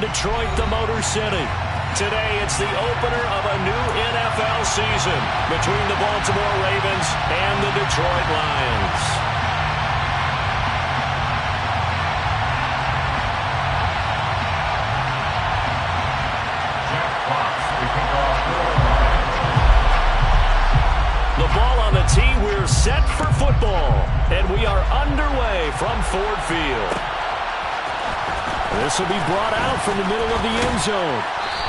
Detroit, the Motor City. Today, it's the opener of a new NFL season between the Baltimore Ravens and the Detroit Lions. The ball on the tee, we're set for football, and we are underway from Ford Field. This will be brought out from the middle of the end zone.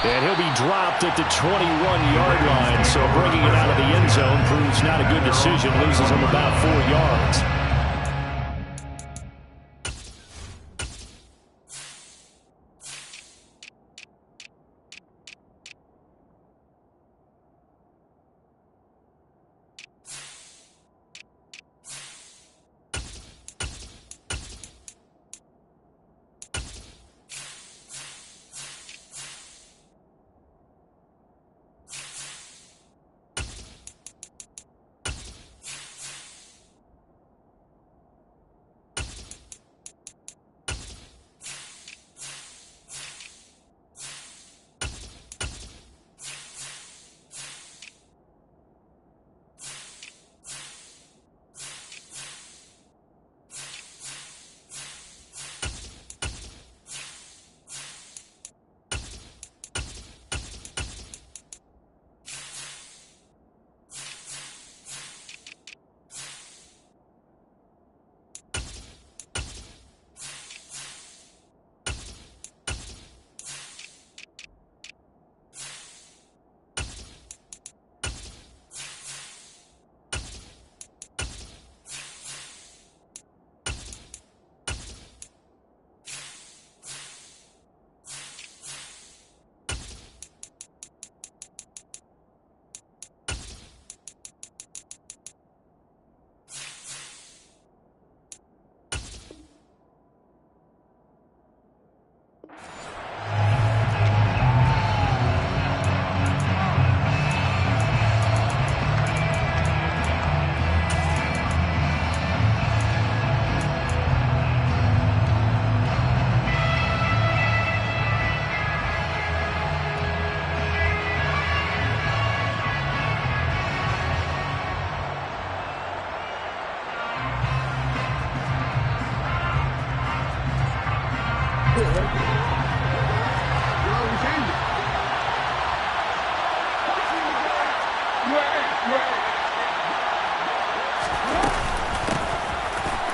And he'll be dropped at the 21-yard line, so bringing it out of the end zone proves not a good decision, loses him about 4 yards.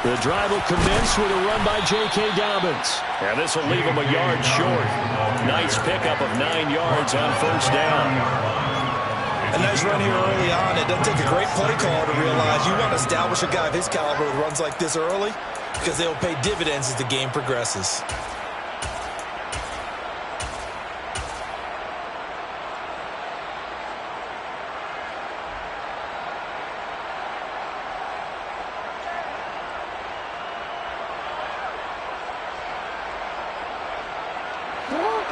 The drive will commence with a run by J.K. Dobbins. And this will leave him a yard short. Nice pickup of 9 yards on first down. A nice run here early on. It doesn't take a great play caller to realize you want to establish a guy of his caliber with runs like this early because they'll pay dividends as the game progresses.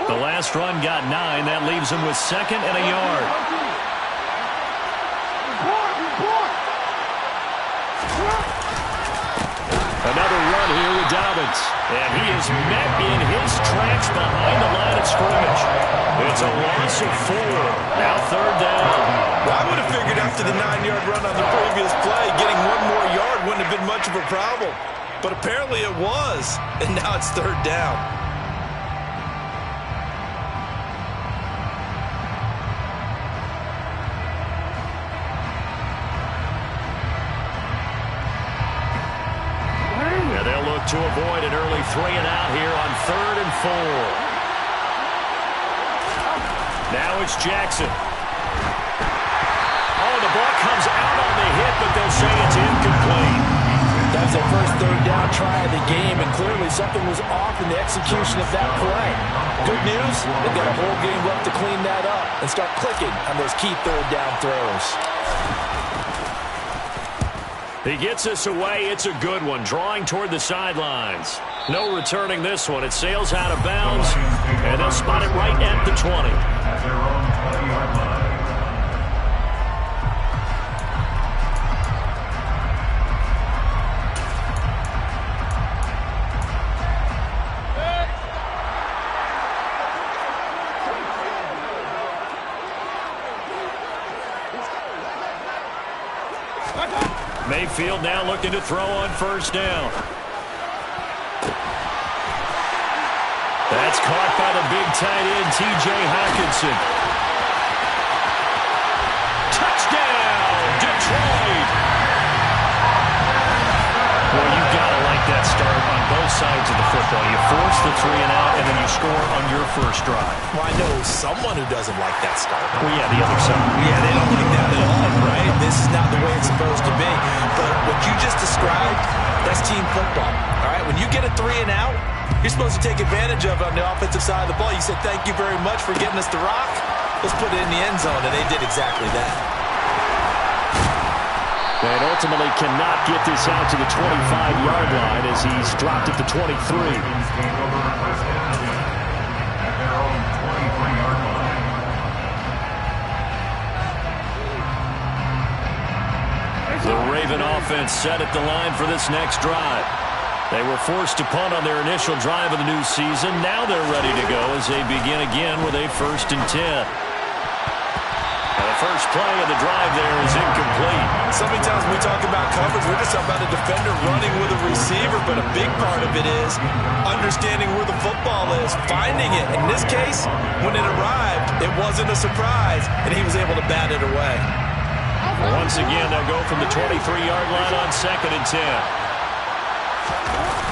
The last run got 9. That leaves him with 2nd and a yard. Another run here with Dobbins. And he is met in his tracks behind the line of scrimmage. It's a loss of 4. Now 3rd down. Well, I would have figured after the 9-yard run on the previous play, getting 1 more yard wouldn't have been much of a problem. But apparently it was. And now it's 3rd down. To avoid an early 3-and-out here on 3rd and 4. Now it's Jackson. Oh, the ball comes out on the hit, but they'll say it's incomplete. That was their first 3rd down try of the game, and clearly something was off in the execution of that play. Good news, they've got a whole game left to clean that up and start clicking on those key 3rd down throws. He gets this away. It's a good one. Drawing toward the sidelines. No returning this one. It sails out of bounds, and they'll spot it right at the 20. At their own 20-yard line. Mayfield now looking to throw on first down. That's caught by the big tight end, T.J. Hockenson. Touchdown, Detroit! Well, you've got to like that start on both sides of the football. You force the 3 and out, and then you score on your first drive. Well, I know someone who doesn't like that start. Well, yeah, the other side. Yeah, they don't like that at all, right? This is not the way it's supposed to be. But what you just described, that's team football. All right, when you get a 3 and out, you're supposed to take advantage of it on the offensive side of the ball. You said, thank you very much for getting us the rock. Let's put it in the end zone, and they did exactly that. And ultimately cannot get this out to the 25-yard line as he's dropped at the 23. The Raven offense set at the line for this next drive. They were forced to punt on their initial drive of the new season. Now they're ready to go as they begin again with a 1st and 10. The first play of the drive there is incomplete. So many times when we talk about coverage, we're just talking about a defender running with a receiver, but a big part of it is understanding where the football is, finding it. In this case, when it arrived, it wasn't a surprise, and he was able to bat it away. Once again, they'll go from the 23-yard line on 2nd and 10.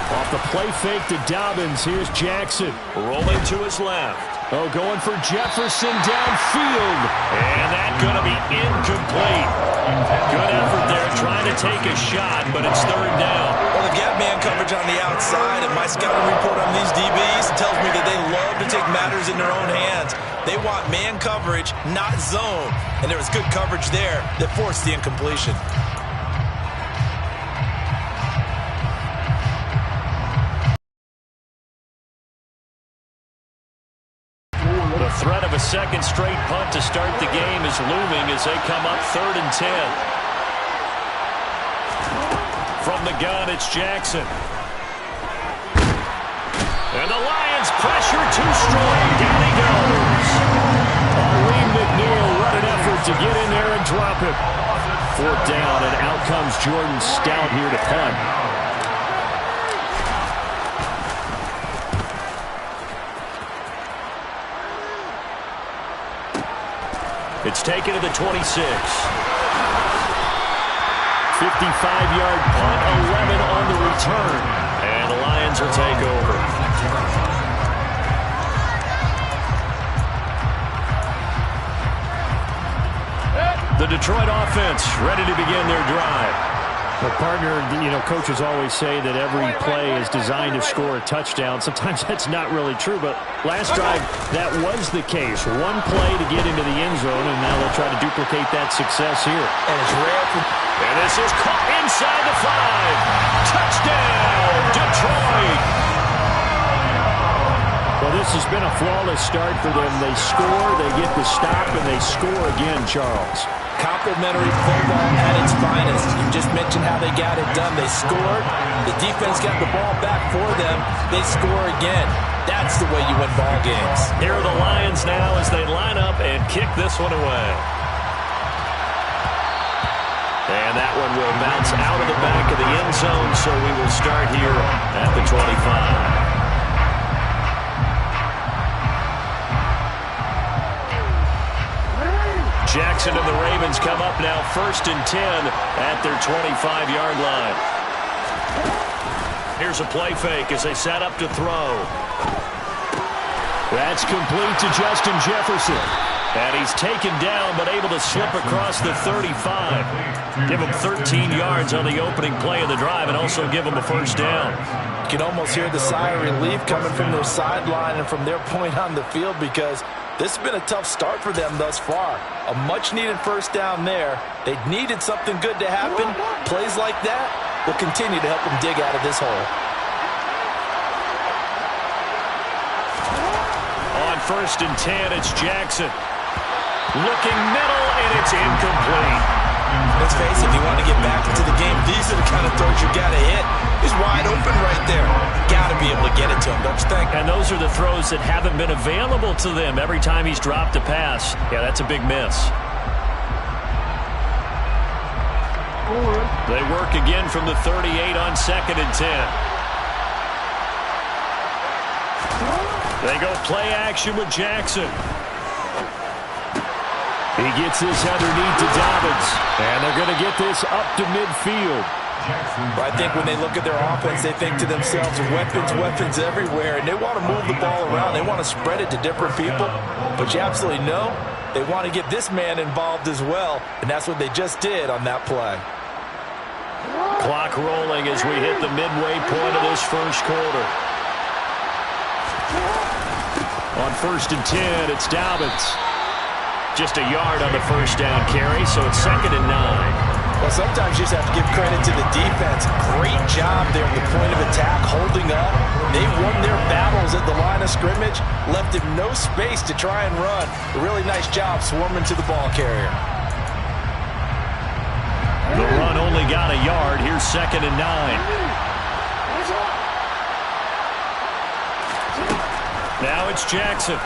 Off the play fake to Dobbins, here's Jackson. Rolling to his left. Oh, going for Jefferson downfield. And that's going to be incomplete. Good effort there trying to take a shot, but it's 3rd down. Well, they've got man coverage on the outside, and my scouting report on these DBs tells me that they love to take matters in their own hands. They want man coverage, not zone. And there was good coverage there that forced the incompletion. The threat of a second straight punt to start the game is looming as they come up 3rd and 10. From the gun, it's Jackson. And the Lions pressure too strong. Down he goes. Arlene McNeil, what an effort to get in there and drop it. 4th down, and out comes Jordan Stout here to punt. It's taken to the 26. 55-yard punt, 11 on the return. And the Lions will take over. The Detroit offense ready to begin their drive. Well, partner, coaches always say that every play is designed to score a touchdown. Sometimes that's not really true, but last drive, that was the case. One play to get into the end zone, and now they'll try to duplicate that success here. And it's rare for... And this is caught inside the 5. Touchdown, Detroit! Well, this has been a flawless start for them. They score, they get the stop, and they score again, Charles. Complimentary football at its finest. You just mentioned how they got it done. They scored. The defense got the ball back for them. They score again. That's the way you win ball games. Here are the Lions now as they line up and kick this one away. And that one will bounce out of the back of the end zone, so we will start here at the 25. Jackson and the Ravens come up now 1st and 10 at their 25-yard line. Here's a play fake as they set up to throw. That's complete to Justin Jefferson. And he's taken down but able to slip across the 35. Give him 13 yards on the opening play of the drive and also give him a 1st down. You can almost hear the sigh of relief coming from their sideline and from their point on the field because this has been a tough start for them thus far. A much-needed 1st down there. They needed something good to happen. Plays like that will continue to help them dig out of this hole. On 1st and 10, it's Jackson. Looking middle, and it's incomplete. Let's face it, if you want to get back into the game, these are the kind of throws you got to hit. He's wide open right there. Got to be able to get it to him, don't you think? And those are the throws that haven't been available to them every time he's dropped a pass. Yeah, that's a big miss. They work again from the 38 on 2nd and 10. They go play action with Jackson. He gets this underneath to Dobbins. And they're going to get this up to midfield. I think when they look at their offense, they think to themselves, weapons, weapons everywhere, and they want to move the ball around. They want to spread it to different people, but you absolutely know they want to get this man involved as well, and that's what they just did on that play. Clock rolling as we hit the midway point of this first quarter. On 1st and 10, it's Dobbins. Just a yard on the first down carry, so it's 2nd and 9. Well, sometimes you just have to give credit to the defense. Great job there at the point of attack, holding up. They won their battles at the line of scrimmage, left him no space to try and run. A really nice job swarming to the ball carrier. The run only got a yard. Here's 2nd and 9. Now it's Jackson.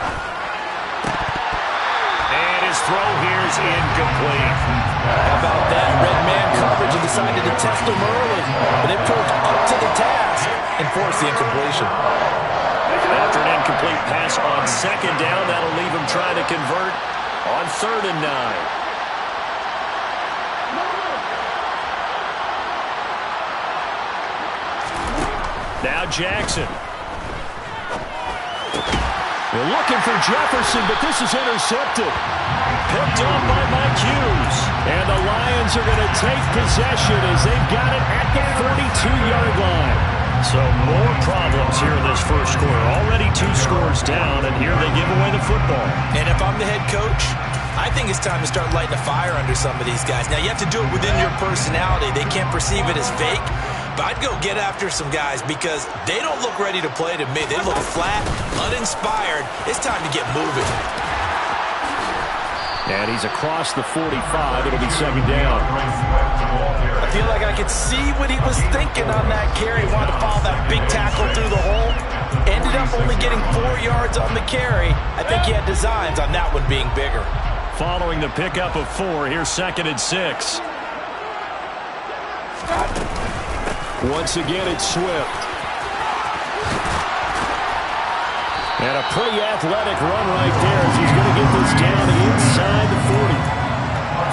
And his throw here is incomplete. How about that? Red man coverage and decided to test him early. But they proved up to the task and forced the incompletion. After an incomplete pass on 2nd down, that'll leave him trying to convert on 3rd and 9. Now Jackson. They're looking for Jefferson, but this is intercepted. Picked off by Mike Hughes. And the Lions are going to take possession as they've got it at the 42-yard line. So more problems here in this first quarter. Already 2 scores down, and here they give away the football. And if I'm the head coach, I think it's time to start lighting a fire under some of these guys. Now, you have to do it within your personality. They can't perceive it as fake. But I'd go get after some guys because they don't look ready to play to me. They look flat, uninspired. It's time to get moving. And he's across the 45. It'll be 2nd down. I feel like I could see what he was thinking on that carry. He wanted to follow that big tackle through the hole. Ended up only getting 4 yards on the carry. I think he had designs on that one being bigger. Following the pickup of 4, here's 2nd and 6. Once again, it's Swift. And a pretty athletic run right there as he's going to get this down inside the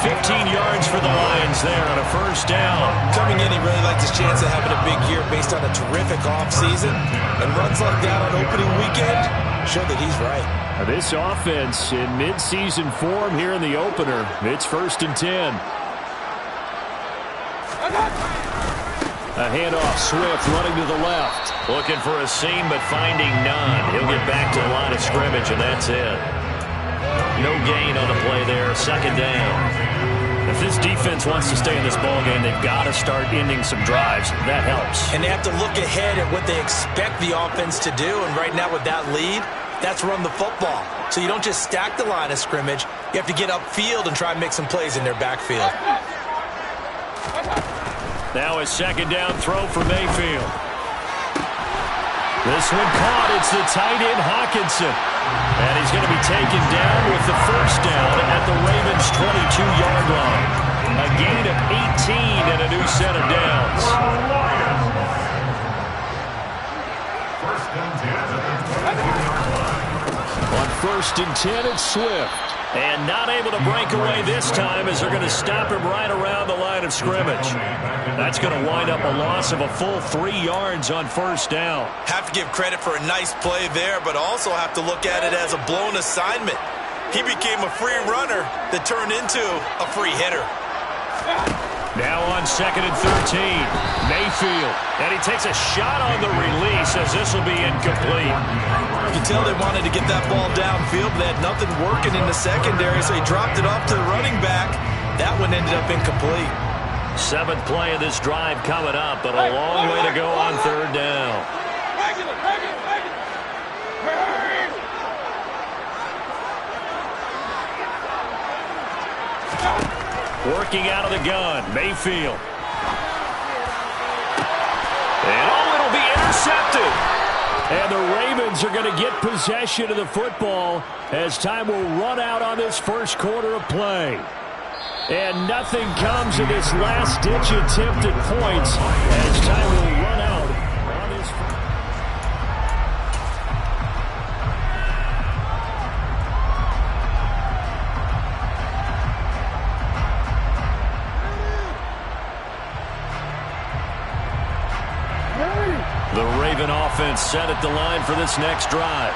40. 15 yards for the Lions there on a first down. Coming in, he really liked his chance of having a big year based on a terrific offseason. And runs like that on opening weekend show that he's right. Now this offense in midseason form here in the opener. It's 1st and 10. A handoff, Swift running to the left. Looking for a seam, but finding none. He'll get back to the line of scrimmage, and that's it. No gain on the play there, 2nd down. If this defense wants to stay in this ballgame, they've got to start ending some drives. That helps. And they have to look ahead at what they expect the offense to do, and right now with that lead, that's run the football. So you don't just stack the line of scrimmage. You have to get upfield and try and make some plays in their backfield. Now a 2nd down throw for Mayfield. This one caught. It's the tight end Hawkinson. And he's going to be taken down with the first down at the Ravens' 22-yard line. A gain of 18 and a new set of downs. On 1st and 10, it's Swift. And not able to break away this time as they're going to stop him right around the line of scrimmage. That's going to wind up a loss of a full 3 yards on first down. Have to give credit for a nice play there, but also have to look at it as a blown assignment. He became a free runner that turned into a free hitter. Now on 2nd and 13, Mayfield. And he takes a shot on the release as this will be incomplete. You can tell they wanted to get that ball downfield, but they had nothing working in the secondary, so he dropped it off to the running back. That one ended up incomplete. 7th play of this drive coming up, but a long way to go on 3rd down. Working out of the gun, Mayfield. And it'll be intercepted. And the Ravens are going to get possession of the football as time will run out on this first quarter of play. And nothing comes of this last-ditch attempt at points as time will run out on his... The Raven offense set at the line for this next drive.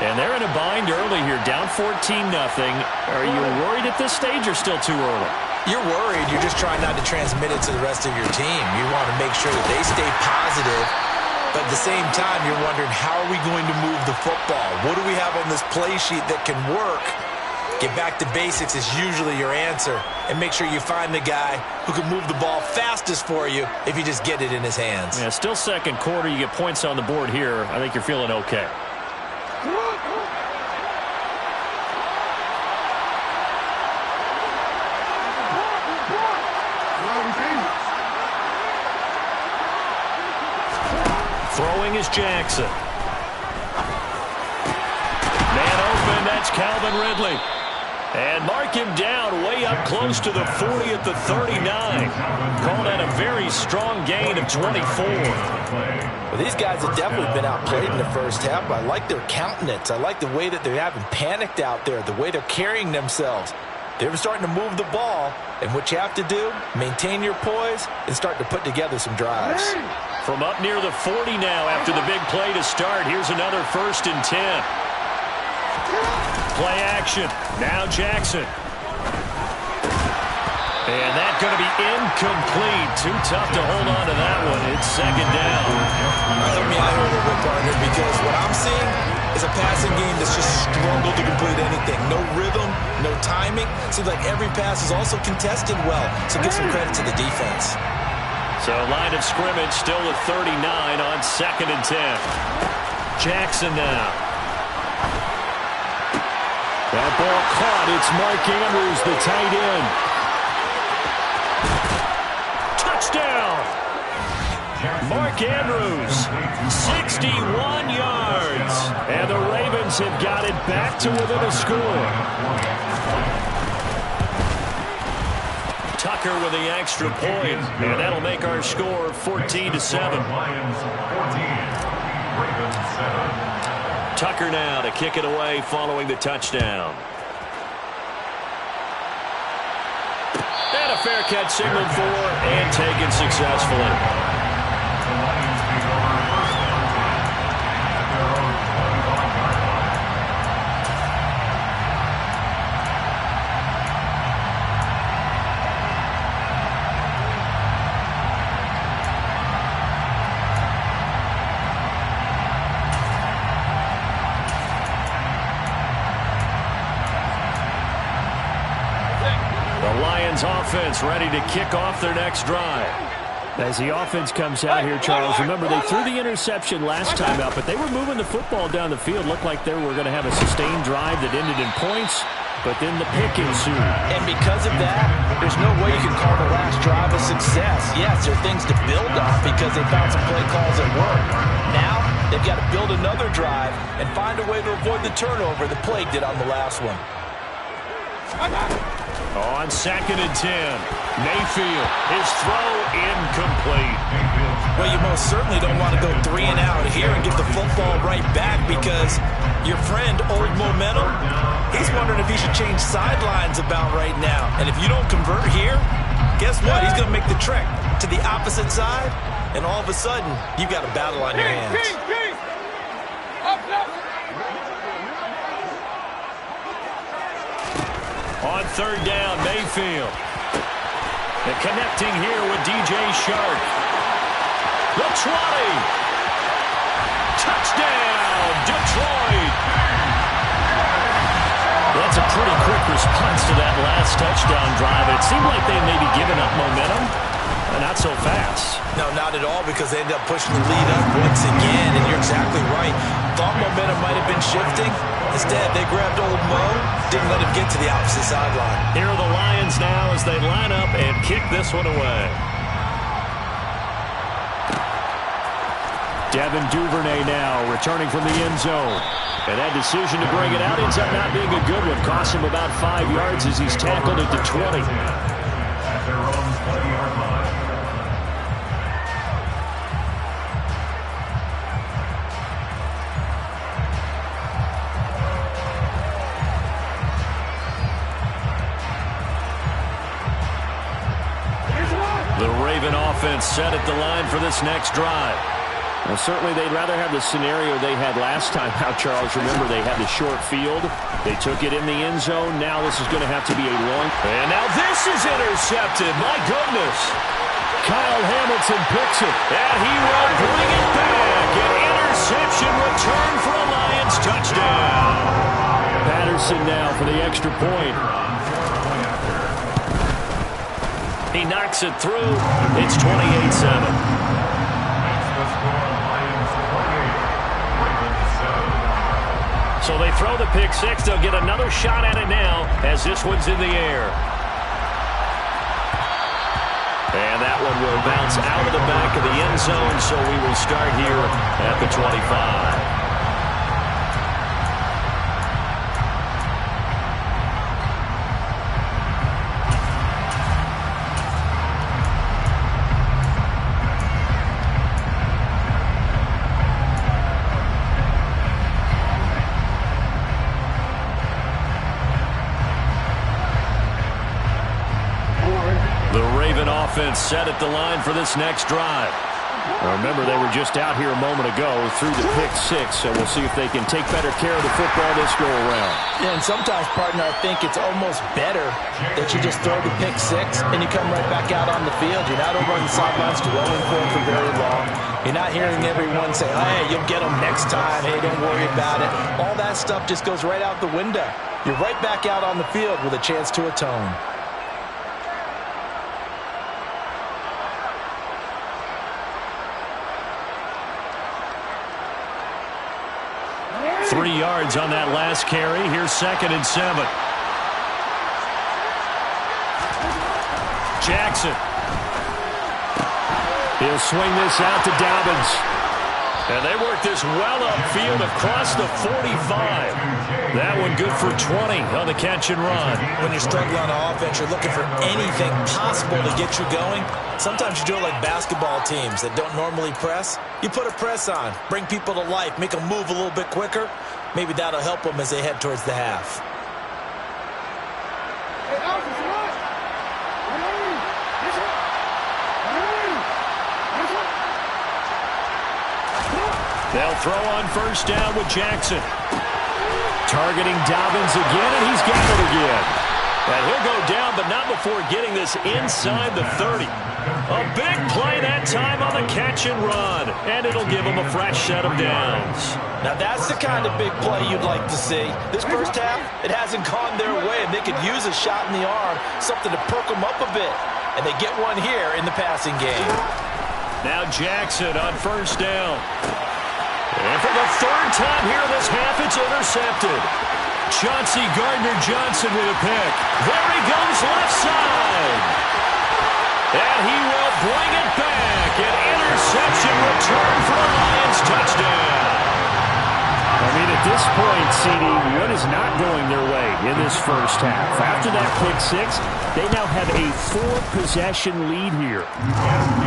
And they're in a bind early here, down 14-0. Are you worried at this stage or still too early? You're worried. You're just trying not to transmit it to the rest of your team. You want to make sure that they stay positive, but at the same time, you're wondering, how are we going to move the football? What do we have on this play sheet that can work? Get back to basics is usually your answer, and make sure you find the guy who can move the ball fastest for you if you just get it in his hands. Yeah, still second quarter. You get points on the board here. I think you're feeling okay. Throwing is Jackson. Man open, that's Calvin Ridley. And mark him down way up close to the 40 at the 39. Called that a very strong gain of 24. Well, these guys have definitely been outplayed in the first half. I like their countenance. I like the way that they haven't panicked out there, the way they're carrying themselves. They're starting to move the ball, and what you have to do, maintain your poise and start to put together some drives. From up near the 40 now after the big play to start, here's another 1st and 10. Play action. Now Jackson. And that's going to be incomplete. Too tough to hold on to that one. It's 2nd down. Let me out a little bit, partner, because what I'm seeing is a passing game that's just struggled to complete anything. No rhythm, no timing. Seems like every pass is also contested well. So give some credit to the defense. So line of scrimmage still at 39 on 2nd and 10. Jackson now. That ball caught. It's Mark Andrews, the tight end. Touchdown! Mark Andrews, 61 yards. And the Ravens have got it back to within a score. Tucker with the extra point, and that'll make our score 14-7. Lions 14, Ravens 7. Tucker now to kick it away following the touchdown. And a fair catch signaled for and taken successfully. Offense ready to kick off their next drive. As the offense comes out here, Charles, remember they threw the interception last time out, but they were moving the football down the field. Looked like they were going to have a sustained drive that ended in points, but then the pick ensued. And because of that, there's no way you can call the last drive a success. Yes, there are things to build on because they found some play calls that work. Now, they've got to build another drive and find a way to avoid the turnover that plagued it on the last one. On 2nd and 10, Mayfield, his throw incomplete. Well, you most certainly don't want to go 3 and out here and get the football right back because your friend, Old Momentum, he's wondering if he should change sidelines about right now. And if you don't convert here, guess what? He's going to make the trek to the opposite side, and all of a sudden, you've got a battle on your hands. On 3rd down, Mayfield. And connecting here with DJ Shark. The 20. Touchdown, Detroit. That's a pretty quick response to that last touchdown drive. It seemed like they may be giving up momentum. Not so fast. No, not at all, because they ended up pushing the lead up once again, and you're exactly right. Thought momentum might have been shifting. Instead, they grabbed Old Mo, didn't let him get to the opposite sideline. Here are the Lions now as they line up and kick this one away. Devin Duvernay now returning from the end zone. And that decision to bring it out ends up not being a good one. Costs him about 5 yards as he's tackled at the 20. At their own 20-yard line. The Raven offense set at the line for this next drive. Well, certainly they'd rather have the scenario they had last time out, Charles. Remember, they had the short field. They took it in the end zone. Now this is going to have to be a long. And now this is intercepted. My goodness. Kyle Hamilton picks it. And he will bring it back. An interception return for a Lions touchdown. Patterson now for the extra point. He knocks it through. It's 28-7. So they throw the pick six. They'll get another shot at it now as this one's in the air. And that one will bounce out of the back of the end zone, so we will start here at the 25. Offense set at the line for this next drive. Now remember, they were just out here a moment ago through the pick six, so we'll see if they can take better care of the football this go around. Yeah, and sometimes, partner, I think it's almost better that you just throw the pick six and you come right back out on the field. You're not over on the sidelines dwelling for very long. You're not hearing everyone say, hey, you'll get them next time. Hey, don't worry about it. All that stuff just goes right out the window. You're right back out on the field with a chance to atone. 3 yards on that last carry. Here's 2nd and 7. Jackson. He'll swing this out to Dobbins. And they work this well upfield across the 45. That one good for 20 on the catch and run. When you're struggling on offense, you're looking for anything possible to get you going. Sometimes you do it like basketball teams that don't normally press. You put a press on, bring people to life, make them move a little bit quicker. Maybe that'll help them as they head towards the half. They'll throw on first down with Jackson. Targeting Dobbins again, and he's got it again. And he'll go down, but not before getting this inside the 30. A big play that time on the catch and run, and it'll give him a fresh set of downs. Now that's the kind of big play you'd like to see. This first half, it hasn't gone their way, and they could use a shot in the arm, something to perk them up a bit. And they get one here in the passing game. Now Jackson on first down. And for the 3rd time here this half, it's intercepted. Chauncey Gardner-Johnson with a pick. There he goes left side. And he will bring it back. An interception return for a Lions touchdown. I mean, at this point, CD, what is not going their way in this first half? After that pick six, they now have a 4-possession lead here.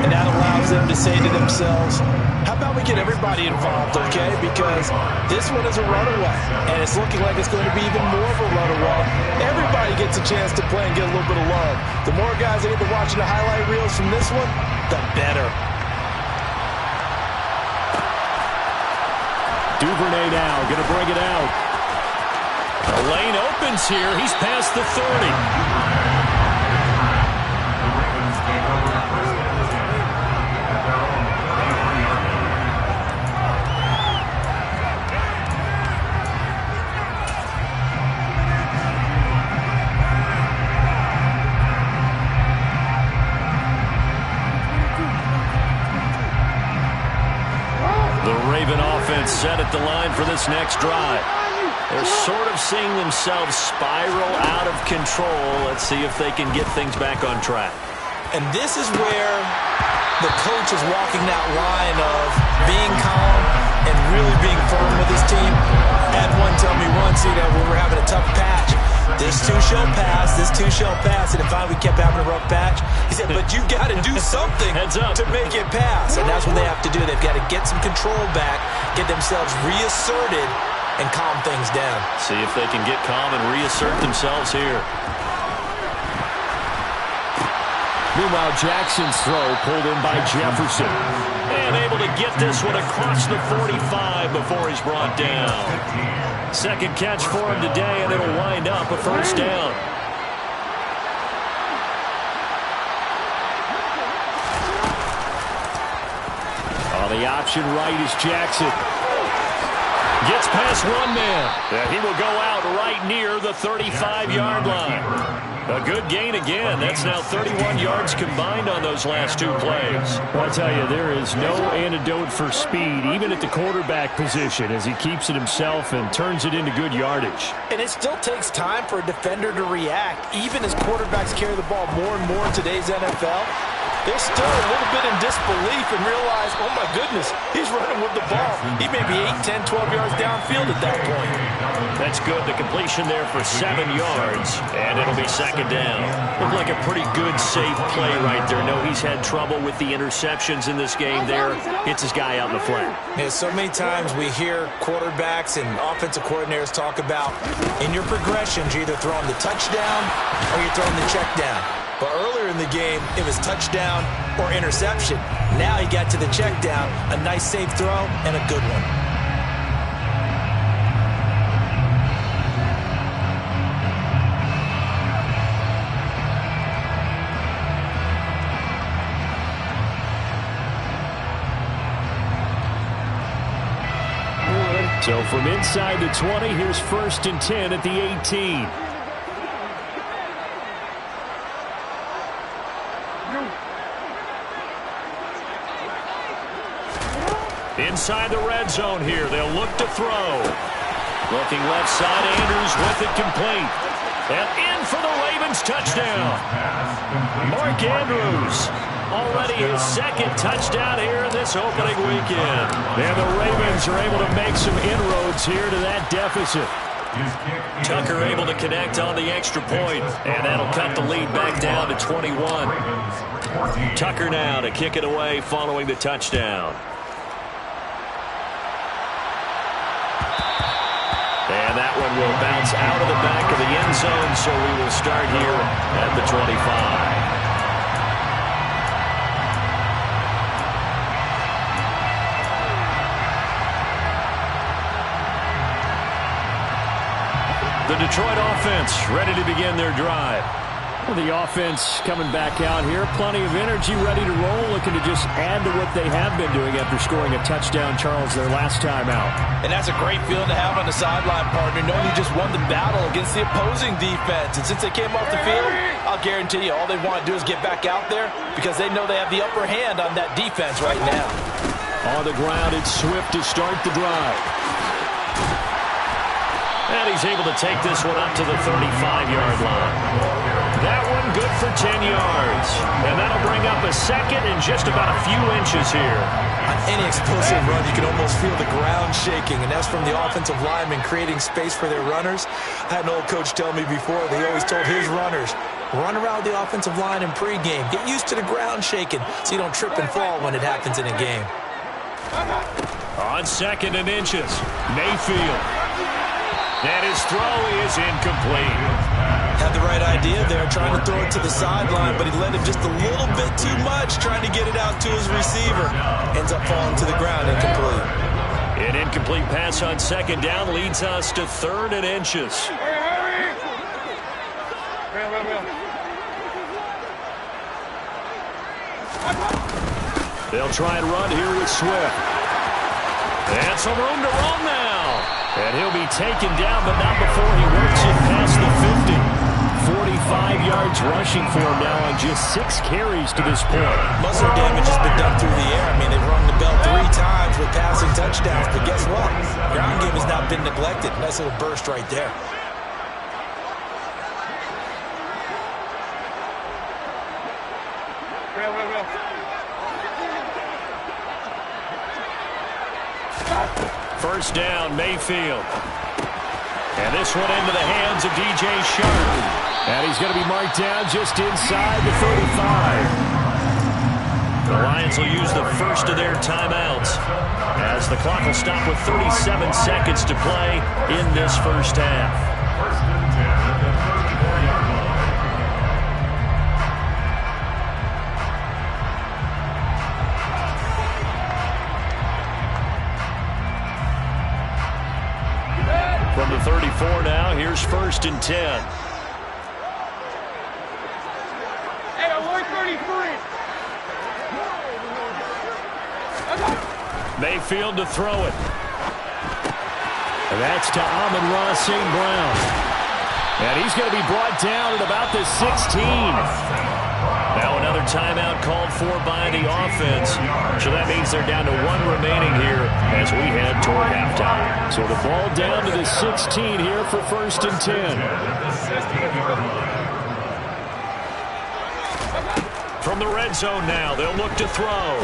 And that allows them to say to themselves, how about we get everybody involved, okay? Because this one is a runaway, and it's looking like it's going to be even more of a runaway. Everybody gets a chance to play and get a little bit of love. The more guys that end up watching the highlight reels from this one, the better. Duvernay now going to bring it out. The lane opens here. He's past the 30. Set at the line for this next drive. They're sort of seeing themselves spiral out of control. Let's see if they can get things back on track. And this is where the coach is walking that line of being calm and really being firm with his team. I had one tell me once, we were having a tough patch. This too shall pass, this too shall pass. And if finally we kept having a rough patch, he said, but you've got to do something to make it pass. And that's what they have to do. They've got to get some control back, get themselves reasserted, and calm things down. See if they can get calm and reassert themselves here. Meanwhile, Jackson's throw pulled in by Jefferson. And able to get this one across the 45 before he's brought down. Second catch for him today, and it'll wind up a first down. On the option right is Jackson. Gets past one man. And he will go out right near the 35-yard line. A good gain again. That's now 31 yards combined on those last two plays. Well, I tell you, there is no antidote for speed, even at the quarterback position, as he keeps it himself and turns it into good yardage. And it still takes time for a defender to react. Even as quarterbacks carry the ball more and more in today's NFL, they're still a little bit in disbelief and realize, oh my goodness, he's running with the ball. He may be 8, 10, 12 yards downfield at that point. That's good. The completion there for 7 yards, and it'll be second down. Looked like a pretty good, safe play right there. No, he's had trouble with the interceptions in this game there. Hits his guy out in the flat. Yeah, so many times we hear quarterbacks and offensive coordinators talk about in your progressions, you're either throwing the touchdown or you're throwing the check down. But earlier in the game, it was touchdown or interception. Now he got to the check down, a nice safe throw, and a good one. So from inside the 20, here's 1st and 10 at the 18. Inside the red zone here. They'll look to throw. Looking left side, Andrews with it complete. And in for the Ravens touchdown. Mark Andrews. Already his second touchdown here in this opening weekend. And the Ravens are able to make some inroads here to that deficit. Tucker able to connect on the extra point, and that'll cut the lead back down to 21. Tucker now to kick it away following the touchdown. And that one will bounce out of the back of the end zone, so we will start here at the 25. The Detroit offense ready to begin their drive. Well, the offense coming back out here. Plenty of energy, ready to roll, looking to just add to what they have been doing after scoring a touchdown, Charles, their last time out. And that's a great feeling to have on the sideline, partner, knowing you just won the battle against the opposing defense. And since they came off the field, I'll guarantee you all they want to do is get back out there because they know they have the upper hand on that defense right now. On the ground, it's Swift to start the drive. And he's able to take this one up to the 35-yard line. That one good for 10 yards. And that'll bring up a second and just about a few inches here. On any explosive run, you can almost feel the ground shaking, and that's from the offensive linemen creating space for their runners. I had an old coach tell me before, they always told his runners, run around the offensive line in pregame. Get used to the ground shaking so you don't trip and fall when it happens in a game. On second and inches, Mayfield. And his throw is incomplete. Had the right idea there, trying to throw it to the sideline, but he led him just a little bit too much, trying to get it out to his receiver. Ends up falling to the ground, incomplete. An incomplete pass on second down leads us to 3rd and inches. They'll try and run here with Swift. And some room to run now. And he'll be taken down, but not before he works it past the 50. 45 yards rushing for him now on just 6 carries to this point. Muscle damage has been done through the air. I mean, they've rung the bell 3 times with passing touchdowns, but guess what? Ground game has not been neglected. Nice little burst right there. First down, Mayfield. And this one into the hands of DJ Sharp. And he's going to be marked down just inside the 35. The Lions will use the first of their timeouts as the clock will stop with 37 seconds to play in this first half. From the 34 now, here's 1st and 10. Mayfield to throw it. And that's to Amon-Ra St. Brown. And he's going to be brought down at about the 16. Now another timeout called for by the offense. So that means they're down to 1 remaining here as we head toward halftime. So the ball down to the 16 here for 1st and 10. From the red zone now, they'll look to throw.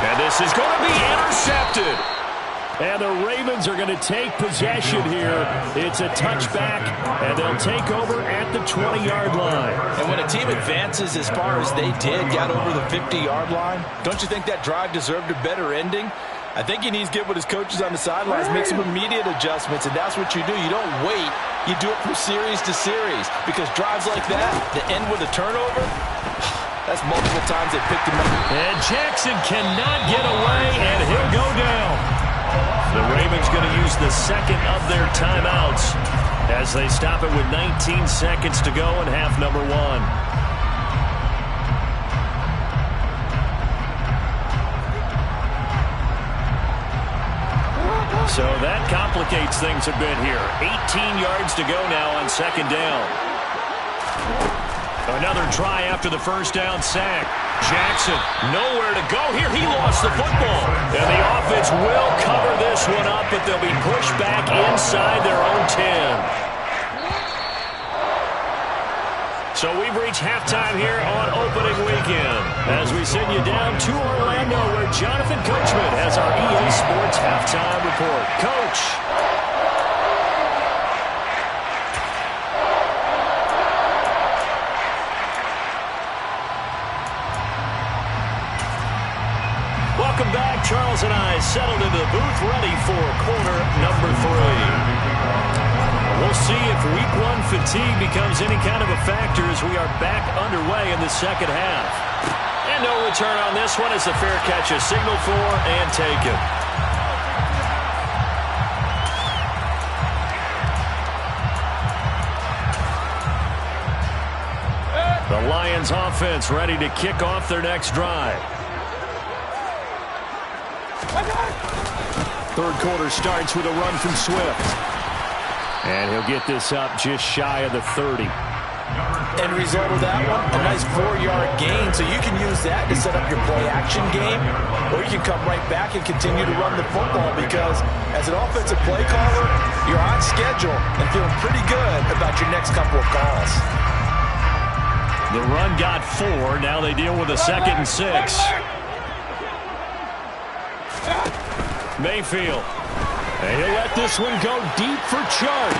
And this is going to be intercepted. And the Ravens are going to take possession here. It's a touchback, and they'll take over at the 20-yard line. And when a team advances as far as they did, got over the 50-yard line, don't you think that drive deserved a better ending? I think he needs to get with his coaches on the sidelines, make some immediate adjustments, and that's what you do. You don't wait. You do it from series to series, because drives like that, that end with a turnover, that's multiple times they picked him up. And Jackson cannot get away, and he'll go down. The Ravens going to use the second of their timeouts as they stop it with 19 seconds to go in half number 1. So that complicates things a bit here. 18 yards to go now on 2nd down. Another try after the first down sack. Jackson, nowhere to go here. He lost the football. And the offense will cover this one up, but they'll be pushed back inside their own 10. So we've reached halftime here on opening weekend as we send you down to Orlando where Jonathan Coachman has our EA Sports halftime report. Coach. Welcome back. Charles and I settled into the booth ready for quarter number 3. We'll see if week 1 fatigue becomes any kind of a factor as we are back underway in the second half. And no return on this one as the fair catch is signaled for and taken. The Lions offense ready to kick off their next drive. Third quarter starts with a run from Swift. And he'll get this up just shy of the 30. End result of that one, a nice 4-yard gain. So you can use that to set up your play-action game, or you can come right back and continue to run the football because as an offensive play caller, you're on schedule and feeling pretty good about your next couple of calls. The run got 4. Now they deal with a 2nd and 6. Mayfield. And he'll let this one go deep for Chark.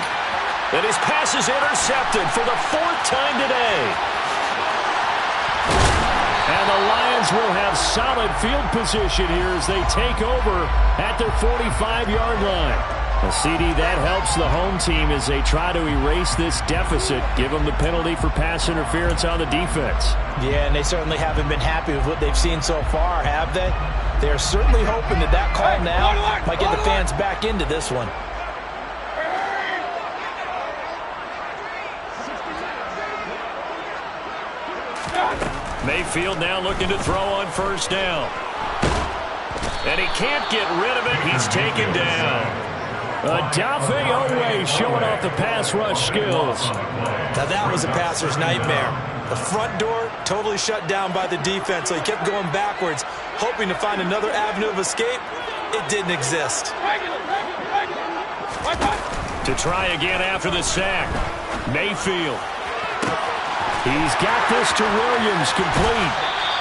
And his pass is intercepted for the 4th time today. And the Lions will have solid field position here as they take over at their 45-yard line. A CD that helps the home team as they try to erase this deficit, give them the penalty for pass interference on the defense. Yeah, and they certainly haven't been happy with what they've seen so far, have they? They're certainly hoping that that call now might get the fans back into this one. Mayfield now looking to throw on 1st down. And he can't get rid of it. He's taken down. Adafe Owe showing off the pass rush skills. Now that was a passer's nightmare. The front door totally shut down by the defense, so he kept going backwards, hoping to find another avenue of escape. It didn't exist. To try again after the sack. Mayfield. He's got this to Williams, complete.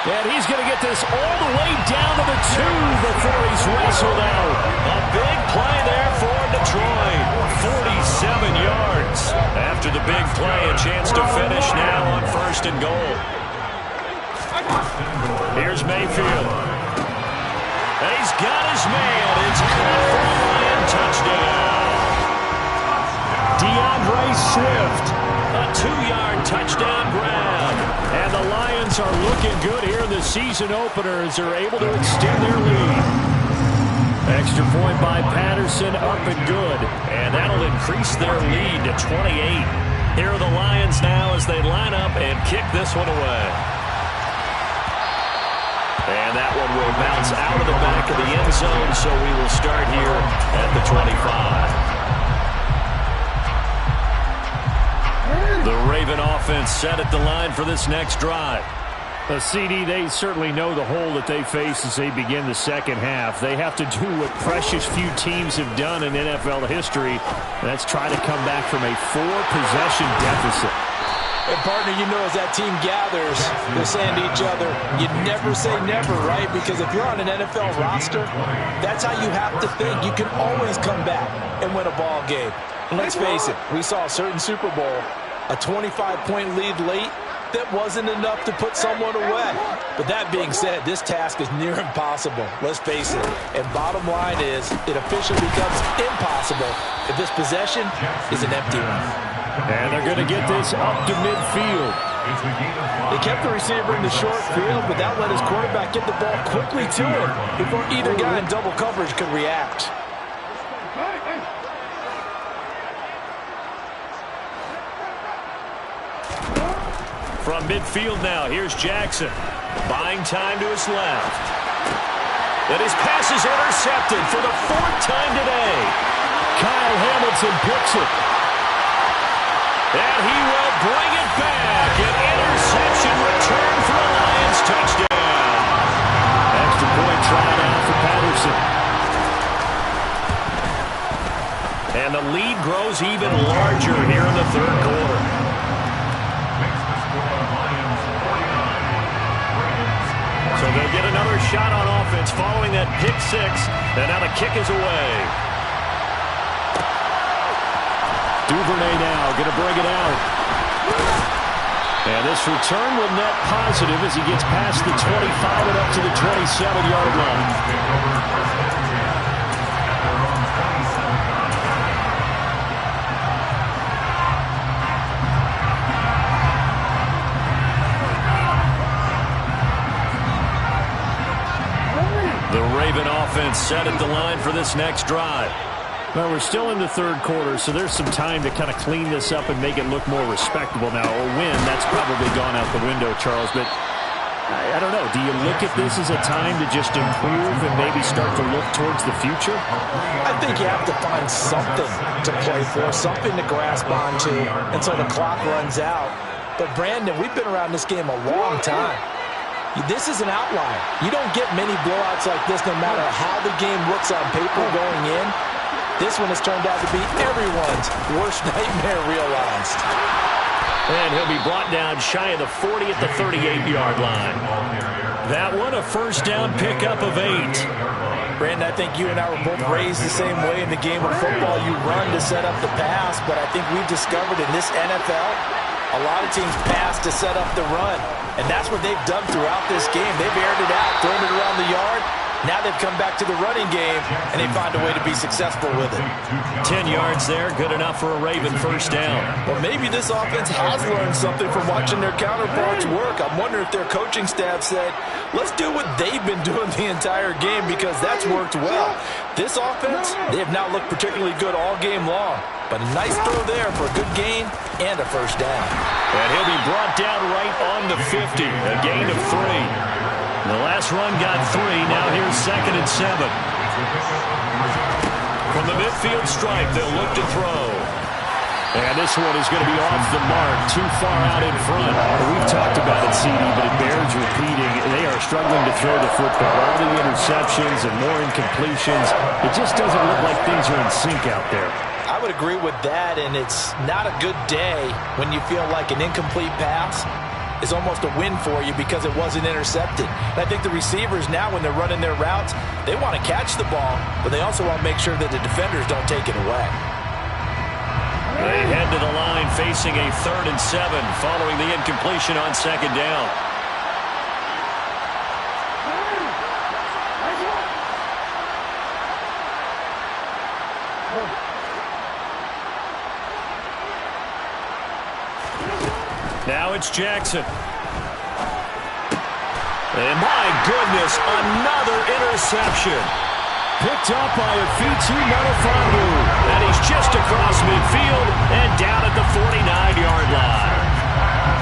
And he's going to get this all the way down to the 2 before he's wrestled out. A big play there for Detroit. 47 yards. After the big play, a chance to finish now on 1st and goal. Here's Mayfield. And he's got his man. It's caught for a Lion touchdown. DeAndre Swift, a 2-yard touchdown grab. And the Lions are looking good here in the season opener as they're able to extend their lead. Extra point by Patterson, up and good. And that'll increase their lead to 28. Here are the Lions now as they line up and kick this one away. And that one will bounce out of the back of the end zone, so we will start here at the 25. The Raven offense set at the line for this next drive. The CD, they certainly know the hole that they face as they begin the second half. They have to do what precious few teams have done in NFL history. That's try to come back from a 4-possession deficit. And, partner, you know as that team gathers, they're saying to each other, you never say never, right? Because if you're on an NFL roster, that's how you have to think. You can always come back and win a ball game. And let's face it, we saw a certain Super Bowl, a 25-point lead late, that wasn't enough to put someone away. But that being said, this task is near impossible. Let's face it. And bottom line is, it officially becomes impossible if this possession is an empty one. And they're going to get this up to midfield. They kept the receiver in the short field, but that let his quarterback get the ball quickly to him before either guy in double coverage could react. From midfield now, here's Jackson. Buying time to his left. And his pass is intercepted for the 4th time today. Kyle Hamilton picks it. And he will bring it back. An interception return for a Lions touchdown. Extra point try now for Patterson. And the lead grows even larger here in the 3rd quarter. So they'll get another shot on offense following that pick 6. And now the kick is away. Duvernay now going to bring it out. And this return will net positive as he gets past the 25 and up to the 27-yard line. The Raven offense set at the line for this next drive. Well, we're still in the 3rd quarter, so there's some time to kind of clean this up and make it look more respectable. Now, a win, that's probably gone out the window, Charles, but I don't know. Do you look at this as a time to just improve and maybe start to look towards the future? I think you have to find something to play for, something to grasp onto until the clock runs out. But, Brandon, we've been around this game a long time. This is an outlier. You don't get many blowouts like this no matter how the game looks on paper going in. This one has turned out to be everyone's worst nightmare realized. And he'll be brought down shy of the 40 at the 38-yard line. That one, a 1st down pickup of 8. Brandon, I think you and I were both raised the same way in the game of football. You run to set up the pass, but I think we've discovered in this NFL, a lot of teams pass to set up the run. And that's what they've done throughout this game. They've aired it out, thrown it around the yard. Now they've come back to the running game, and they find a way to be successful with it. 10 yards there, good enough for a Raven 1st down. Well, maybe this offense has learned something from watching their counterparts work. I'm wondering if their coaching staff said, let's do what they've been doing the entire game because that's worked well. This offense, they have not looked particularly good all game long. But a nice throw there for a good gain and a 1st down. And he'll be brought down right on the 50, a gain of 3. The last run got 3, now here's 2nd and 7. From the midfield stripe, they'll look to throw. And this one is going to be off the mark, too far out in front. We've talked about it, CD, but it bears repeating. They are struggling to throw the football. All the interceptions and more incompletions. It just doesn't look like things are in sync out there. I would agree with that, and it's not a good day when you feel like an incomplete pass is almost a win for you because it wasn't intercepted. And I think the receivers now, when they're running their routes, they want to catch the ball, but they also want to make sure that the defenders don't take it away. They head to the line facing a 3rd and 7 following the incompletion on 2nd down. Now it's Jackson. And my goodness, another interception. Picked up by Afitu Melifonwu. And he's just across midfield and down at the 49-yard line.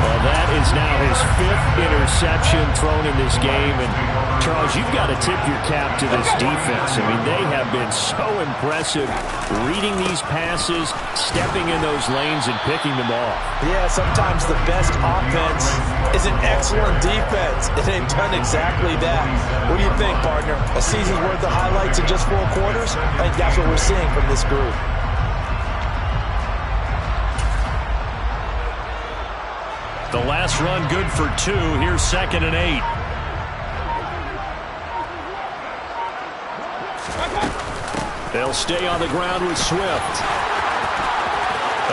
Well, that is now his 5th interception thrown in this game. And, Charles, you've got to tip your cap to this defense. I mean, they have been so impressive reading these passes, stepping in those lanes, and picking them off. Yeah, sometimes the best offense is an excellent defense, and they've done exactly that. What do you think, partner? A season's worth of highlights in just 4 quarters? I think that's what we're seeing from this group. The last run good for 2. Here's 2nd and 8. They'll stay on the ground with Swift.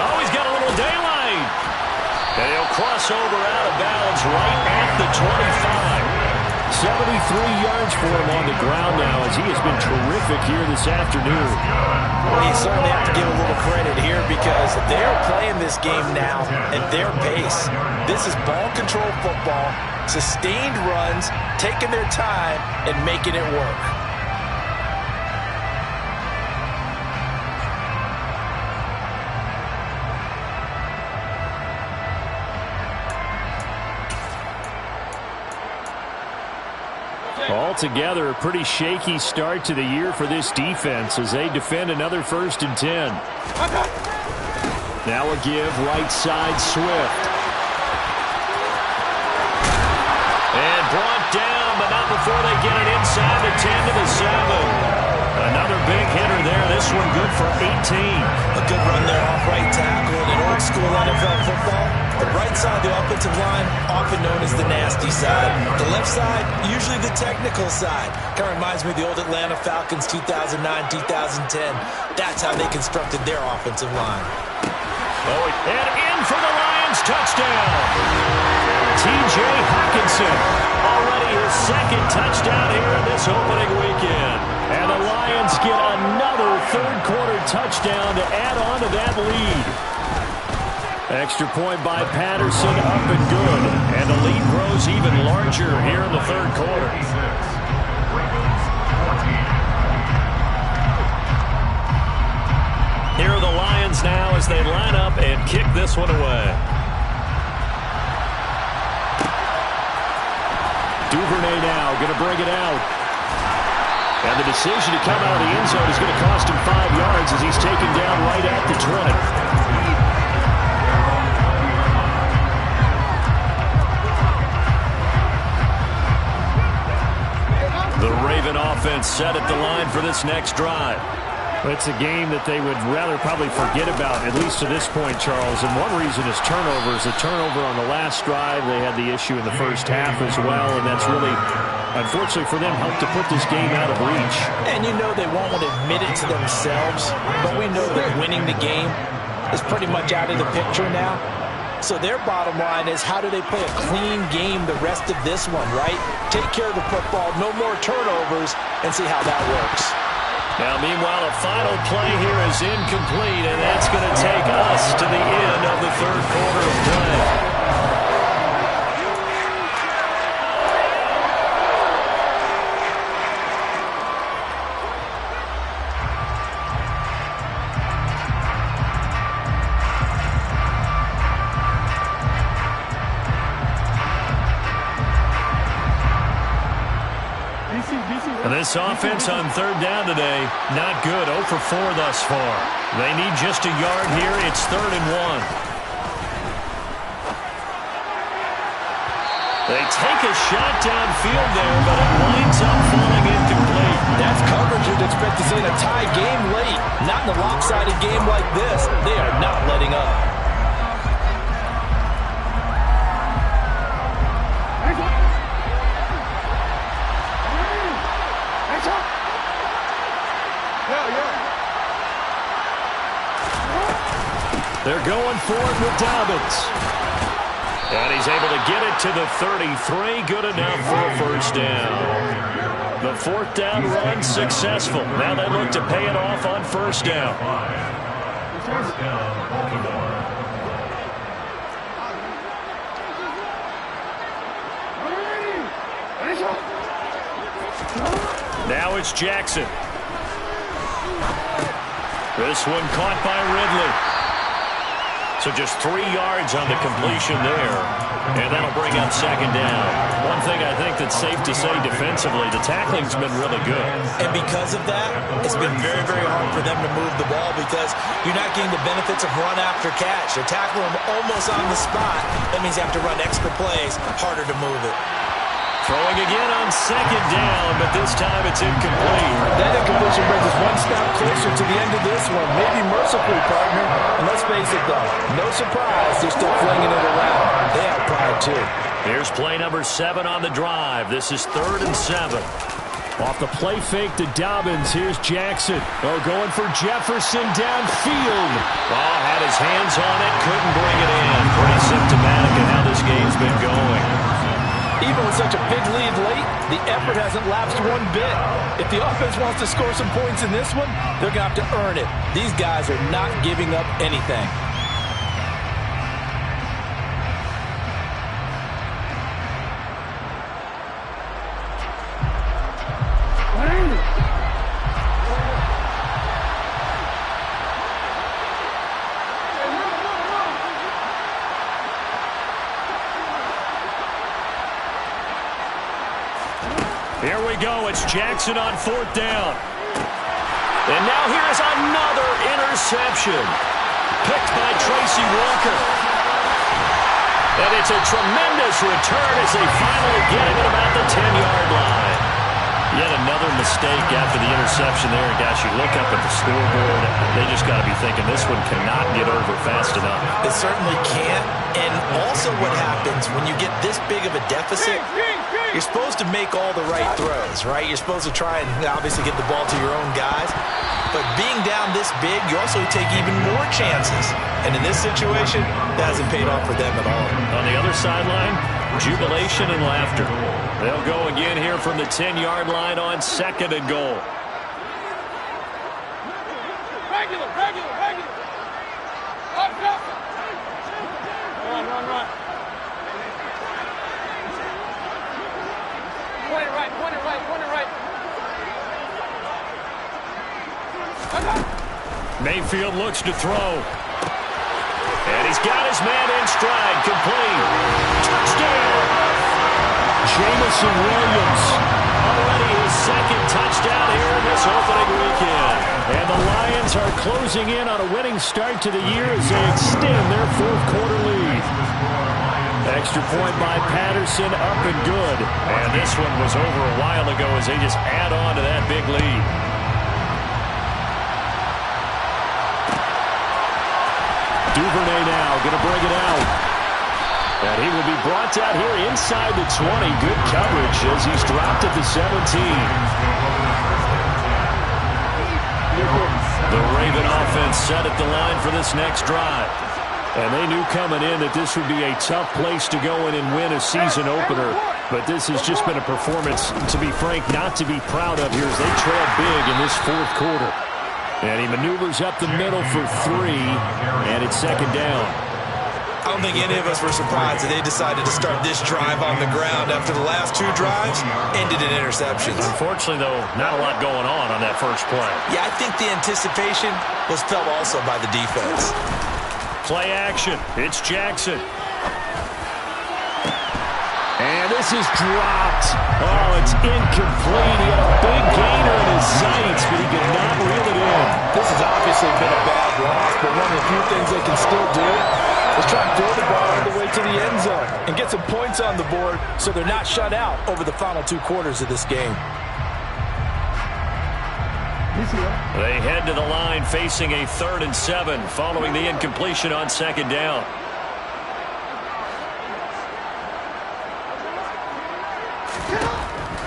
Oh, he's got a little daylight. And he'll cross over out of bounds right at the 25. 73 yards for him on the ground now as he has been terrific here this afternoon. Well, you certainly have to give a little credit here because they're playing this game now at their pace. This is ball control football, sustained runs, taking their time, and making it work. Altogether, a pretty shaky start to the year for this defense as they defend another 1st and 10. Now a give right side Swift. And brought down, but not before they get it inside the 10 to the 7. Another big hitter there. This one good for 18. A good run there off right tackle in old school NFL football. The right side of the offensive line, often known as the nasty side. The left side, usually the technical side. Kind of reminds me of the old Atlanta Falcons 2009, 2010. That's how they constructed their offensive line. Oh, and in for the Lions, touchdown. T.J. Hockenson, already his 2nd touchdown here in this opening weekend. And the Lions get another 3rd quarter touchdown to add on to that lead. Extra point by Patterson, up and good. And the lead grows even larger here in the 3rd quarter. Here are the Lions now as they line up and kick this one away. Duvernay now going to bring it out. And the decision to come out of the end zone is going to cost him 5 yards as he's taken down right at the 20. The Raven offense set at the line for this next drive. It's a game that they would rather probably forget about, at least to this point, Charles. And one reason is turnovers. A turnover on the last drive. They had the issue in the first half as well, and that's really, unfortunately for them, helped to put this game out of reach. And you know they won't want to admit it to themselves, but we know that winning the game is pretty much out of the picture now. So their bottom line is, how do they play a clean game the rest of this one, right? Take care of the football, no more turnovers, and see how that works. Now, meanwhile, a final play here is incomplete, and that's going to take us to the end of the 3rd quarter of play. This offense on 3rd down today, not good. 0 for 4 thus far. They need just a yard here. It's 3rd and 1. They take a shot downfield there, but it winds up falling incomplete. That's coverage you'd expect to see in a tie game late. Not in a lopsided game like this. They are not letting up. They're going for it with Dobbins. And he's able to get it to the 33. Good enough for a first down. The fourth down run successful. Now they look to pay it off on first down. First down, Baltimore. Now it's Jackson. This one caught by Ridley. So just 3 yards on the completion there. And that'll bring up second down. One thing I think that's safe to say defensively, the tackling's been really good. And because of that, it's been very, very hard for them to move the ball because you're not getting the benefits of run after catch. They're tackling them almost on the spot. That means you have to run extra plays, harder to move it. Throwing again on second down, but this time it's incomplete. That incompletion brings us one step closer to the end of this one. Maybe mercifully, partner. And let's face it, though, no surprise, they're still flinging it around. They have pride, too. Here's play number 7 on the drive. This is 3rd and 7. Off the play fake to Dobbins. Here's Jackson. Oh, going for Jefferson downfield. Oh, had his hands on it, couldn't bring it in. Pretty symptomatic of how this game's been going. Even with such a big lead late, the effort hasn't lapsed one bit. If the offense wants to score some points in this one, they're going to have to earn it. These guys are not giving up anything. Here we go. It's Jackson on 4th down. And now here's another interception. Picked by Tracy Walker. And it's a tremendous return as they finally get him at about the 10-yard line. Yet another mistake after the interception there. And gosh, you look up at the scoreboard, they just got to be thinking this one cannot get over fast enough. It certainly can't. And also what happens when you get this big of a deficit, you're supposed to make all the right throws, right? You're supposed to try and obviously get the ball to your own guys. But being down this big, you also take even more chances. And in this situation, that hasn't paid off for them at all. On the other sideline, jubilation and laughter. They'll go again here from the 10-yard line on 2nd and goal. Regular. Run. Point it right. Mayfield looks to throw. And he's got his man in stride. Complete. Touchdown. Jamison Williams. Already his 2nd touchdown here in this opening weekend. And the Lions are closing in on a winning start to the year as they extend their 4th quarter lead. Extra point by Patterson, up and good. And this one was over a while ago as they just add on to that big lead. Duvernay now going to bring it out. And he will be brought out here inside the 20. Good coverage as he's dropped at the 17. The Raven offense set at the line for this next drive. And they knew coming in that this would be a tough place to go in and win a season opener. But this has just been a performance, to be frank, not to be proud of here as they trail big in this 4th quarter. And he maneuvers up the middle for 3, and it's 2nd down. I don't think any of us were surprised that they decided to start this drive on the ground after the last 2 drives ended in interceptions. Unfortunately, though, not a lot going on that first play. Yeah, I think the anticipation was felt also by the defense. Play action. It's Jackson. And this is dropped. Oh, it's incomplete. He had a big gainer in his sights, but he could not reel it in. This has obviously been a bad loss, but one of the few things they can still do is try to throw the ball all the way to the end zone and get some points on the board so they're not shut out over the final 2 quarters of this game. They head to the line facing a 3rd and 7 following the incompletion on 2nd down.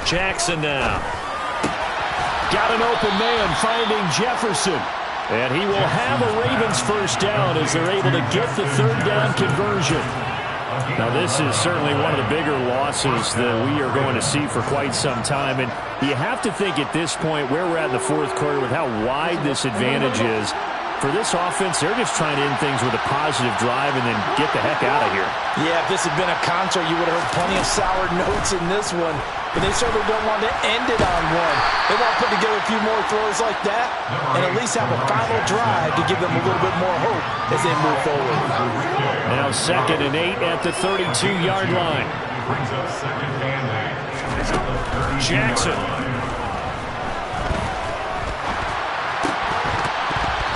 Jackson now. Got an open man finding Jefferson. And he will have a Ravens 1st down as they're able to get the 3rd down conversion. Now, this is certainly one of the bigger losses that we are going to see for quite some time. And you have to think at this point where we're at in the 4th quarter with how wide this advantage is. For this offense, they're just trying to end things with a positive drive and then get the heck out of here. Yeah, if this had been a concert, you would have heard plenty of sour notes in this one. But they certainly don't want to end it on one. They want to put together a few more throws like that and at least have a final drive to give them a little bit more hope as they move forward. Now 2nd and 8 at the 32-yard line. Jackson.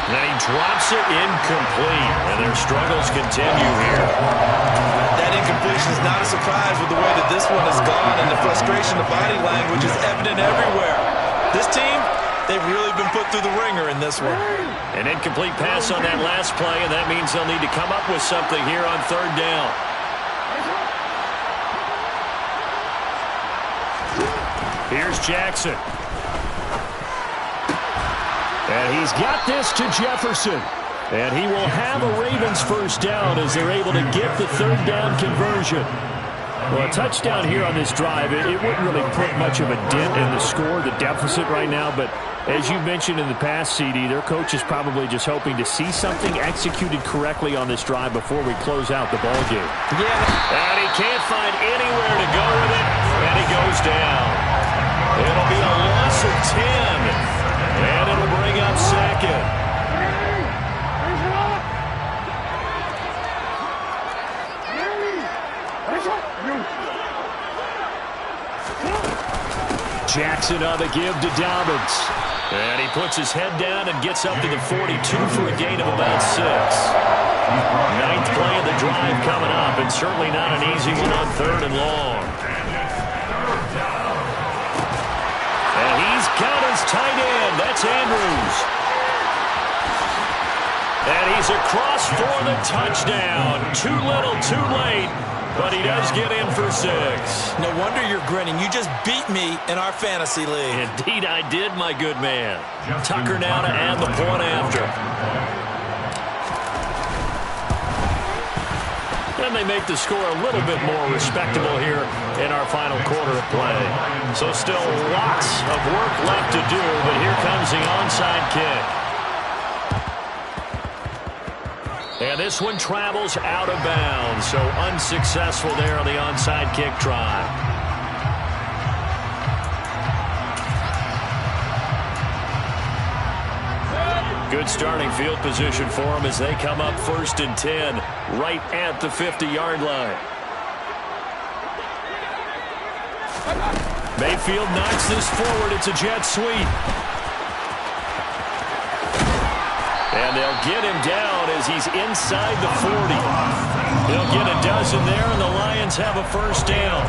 Then he drops it incomplete, and their struggles continue here. That incompletion is not a surprise with the way that this one has gone, and the frustration, the body language is evident everywhere. This team, they've really been put through the ringer in this one. An incomplete pass on that last play, and that means they'll need to come up with something here on 3rd down. Here's Jackson. And he's got this to Jefferson. And he will have a Ravens 1st down as they're able to get the 3rd down conversion. Well, a touchdown here on this drive, it wouldn't really put much of a dent in the score, the deficit right now. But as you mentioned in the past, CD, their coach is probably just hoping to see something executed correctly on this drive before we close out the ball game. Yeah. And he can't find anywhere to go with it, and he goes down. It'll be a loss of 10. And it'll bring up 2nd. Jackson on the give to Dobbins. And he puts his head down and gets up to the 42 for a gain of about 6. 9th play of the drive coming up, and certainly not an easy one on 3rd and long. And he's got his tight end. That's Andrews. And he's across for the touchdown. Too little, too late. But he does get in for 6. No wonder you're grinning. You just beat me in our fantasy league. Indeed I did, my good man. Tucker now to add the point after. And they make the score a little bit more respectable here in our final quarter of play. So still lots of work left to do, but here comes the onside kick. And this one travels out of bounds, so unsuccessful there on the onside kick try. Good starting field position for them as they come up 1st and 10, right at the 50-yard line. Mayfield knocks this forward. It's a jet sweep. And they'll get him down as he's inside the 40. They'll get a dozen there, and the Lions have a 1st down.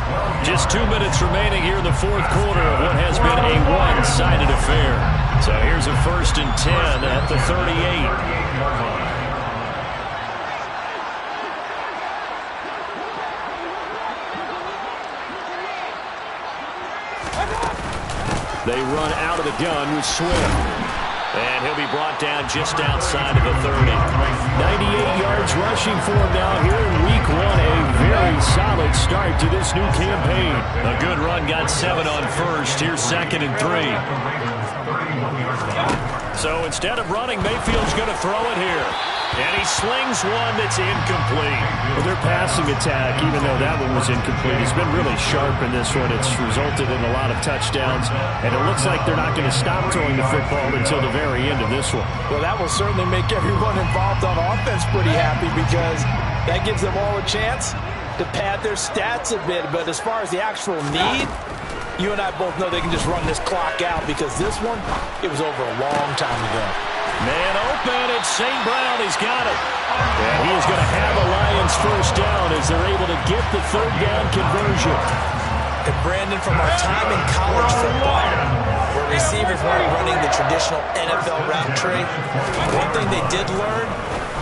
Just 2 minutes remaining here in the 4th quarter of what has been a one-sided affair. So here's a 1st and 10 at the 38. They run out of the gun with Swift. And he'll be brought down just outside of the 30. 98 yards rushing for him now here in week 1. A very solid start to this new campaign. A good run, got 7 on 1st. Here's 2nd and 3. So instead of running, Mayfield's going to throw it here. And he slings one that's incomplete. Well, their passing attack, even though that one was incomplete, has been really sharp in this one. It's resulted in a lot of touchdowns, and it looks like they're not going to stop throwing the football until the very end of this one. Well, that will certainly make everyone involved on offense pretty happy because that gives them all a chance to pad their stats a bit. But as far as the actual need, you and I both know they can just run this clock out because this one, it was over a long time ago. Man open, it's St. Brown. He's got it. And he is going to have a Lions 1st down as they're able to get the 3rd down conversion. And Brandon, from our time in college football, where the receivers weren't running the traditional NFL route tree. One thing they did learn,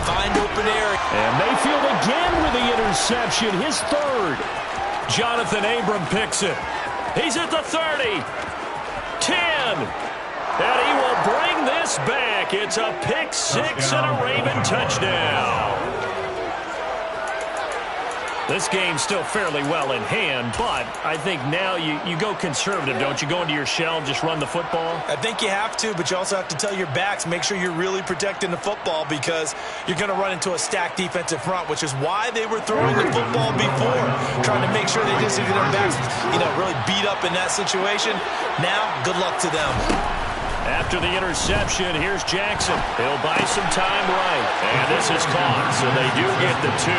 find open area. And Mayfield again with the interception, his third. Jonathan Abram picks it. He's at the 30, 10, and he will bring this back. It's a pick six and a Raven touchdown. This game's still fairly well in hand, but I think now you go conservative, don't you? Go into your shell and just run the football? I think you have to, but you also have to tell your backs, make sure you're really protecting the football because you're going to run into a stacked defensive front, which is why they were throwing the football before, trying to make sure they just get their backs, really beat up in that situation. Now, good luck to them. After the interception, here's Jackson. He'll buy some time right. And this is caught, so they do get the 2.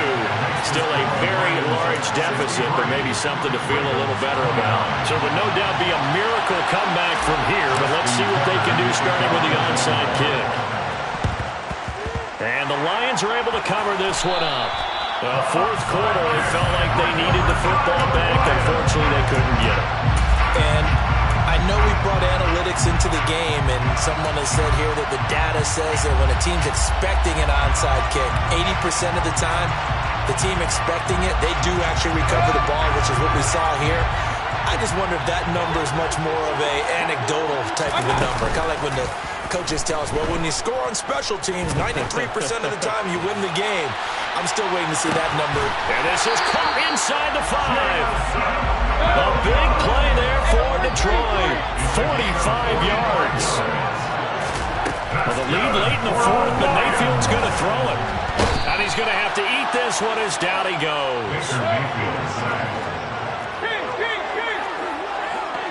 Still a very large deficit, but maybe something to feel a little better about. So it would no doubt be a miracle comeback from here, but let's see what they can do starting with the onside kick. And the Lions are able to cover this one up. Well, fourth quarter, it felt like they needed the football back. Unfortunately, they couldn't get it. And I know we brought analytics into the game, and someone has said here that the data says that when a team's expecting an onside kick, 80% of the time, the team expecting it, they do actually recover the ball, which is what we saw here. I just wonder if that number is much more of a anecdotal type of a number. Kind of like when the coaches tell us, well, when you score on special teams, 93% of the time you win the game. I'm still waiting to see that number. And this is caught inside the 5. A big play there for Detroit. 45 yards. Well, the lead late in the fourth, but Mayfield's going to throw it. And he's going to have to eat this one as down he goes.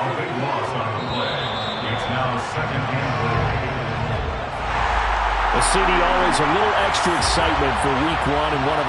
A big loss on the play. It's now second and goal. The CD always a little extra excitement for week 1 and one of our